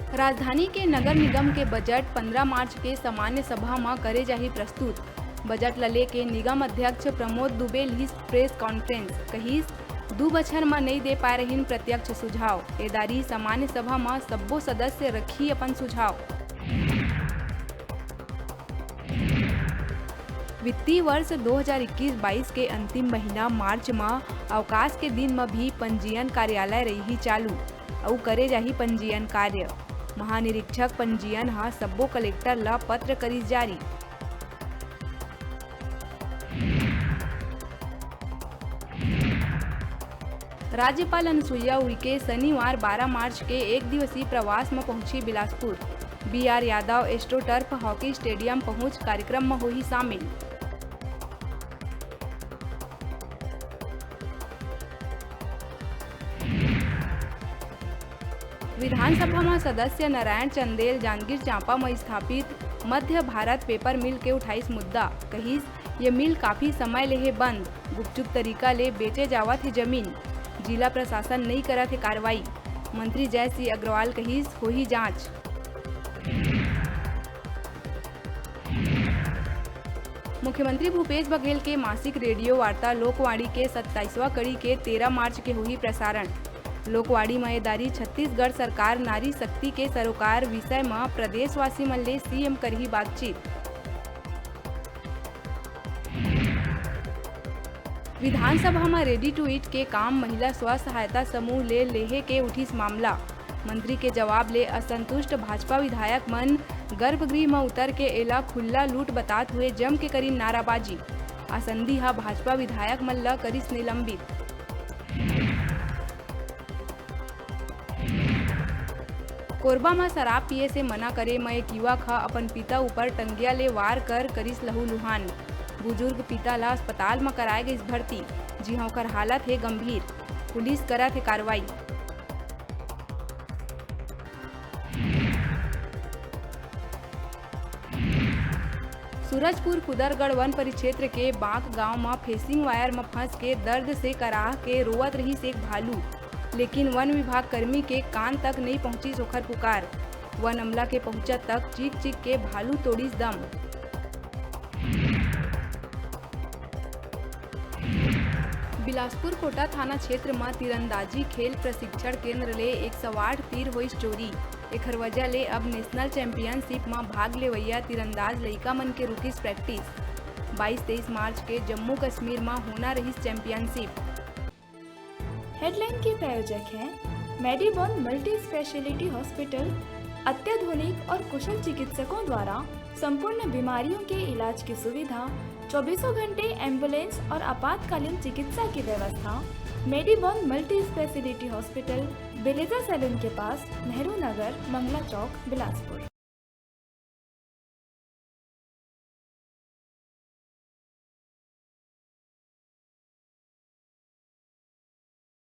राजधानी के नगर निगम के बजट 15 मार्च के सामान्य सभा में करे जाही प्रस्तुत। बजट ल लेके निगम अध्यक्ष Pramod Dubey lease press conference कहिस 2 बछर में नहीं दे पा रही प्रत्यक्ष सुझाव। एदारी सामान्य सभा में सब्बो सदस्य रखी अपन सुझाव। वित्तीय वर्ष 2021-22 के अंतिम महीना मार्च में अवकाश के दिन में भी पंजीयन कार्यालय रही चालू और करे जाही पंजीयन कार्य। महानिरीक्षक पंजीयन हा सब्बो कलेक्टर ला पत्र करी जारी। राज्यपाल अनुसुईया उइके शनिवार 12 मार्च के 1 दिवसीय प्रवास में पहुंची Bilaspur. BR Yadav astroturf hockey stadium पहुंच कार्यक्रम में हुई शामिल। विधानसभा में सदस्य नारायण चंदेल जांजगीर चांपा में स्थापित मध्य भारत पेपर मिल के 28 मुद्दा कहिस ये मिल काफी समय ले है बंद, गुपचुप तरीका ले बेचे जावत है जमीन, जिला प्रशासन नहीं करत है कार्रवाई। मंत्री जय सिंह अग्रवाल कहिस होही जांच। मुख्यमंत्री भूपेश बघेल के मासिक रेडियो वार्ता लोकवाणी के 27वां कड़ी के 13 मार्च के हुई प्रसारण। लोकवाणी मयेदारी छत्तीसगढ़ सरकार नारी शक्ति के सरोकार विषय में प्रदेशवासी मन ले सीएम करही बातचीत। विधानसभा में रेडी टू ईट के काम महिला स्व सहायता समूह ले लेहे के उठिस मामला। मंत्री के जवाब ले असंतुष्ट भाजपा विधायक मन गर्भगृह में उतर के एला खुल्ला लूट बतात हुए जम के करी नाराबाजी। आसंदी हा भाजपा विधायक मन ला करिस निलंबित। कोरबा में शराब पिए से मना करे में एक युवक हा अपन पिता ऊपर टंगिया ले वार कर करिस लहूलुहान। बुजुर्ग पिता ला अस्पताल में कराए गई भर्ती, जी हाँ ओकर हालत है गंभीर। पुलिस करत है कार्रवाई। सूरजपुर कुदरगढ़ वन परिक्षेत्र के बांक गांव में फेंसिंग वायर में फंस के दर्द से कराह के रोवत रही एक भालू, लेकिन वन विभाग कर्मी के कान तक नहीं पहुंची सोखर पुकार। वन अमला के पहुंचत तक चीख चीख के भालू तोड़ीस दम। बिलासपुर कोटा थाना क्षेत्र में तीरंदाजी खेल प्रशिक्षण केंद्र ले 108 तीर होइस चोरी। एकर वजह ले अब नेशनल चैंपियनशिप में भाग लेवैया तीरंदाज लइका मन के रुकिस प्रैक्टिस। 22-23 मार्च के जम्मू कश्मीर में होना रही चैंपियनशिप। हेडलाइन के प्रायोजक हैं मेडिबॉन मल्टी स्पेशलिटी हॉस्पिटल। अत्याधुनिक और कुशल चिकित्सकों द्वारा संपूर्ण बीमारियों के इलाज की सुविधा, 24 घंटे एम्बुलेंस और आपातकालीन चिकित्सा की व्यवस्था। मेडिबॉन मल्टी स्पेशलिटी हॉस्पिटल, बेलेजा सैलून के पास, नेहरू नगर, मंगला चौक, बिलासपुर।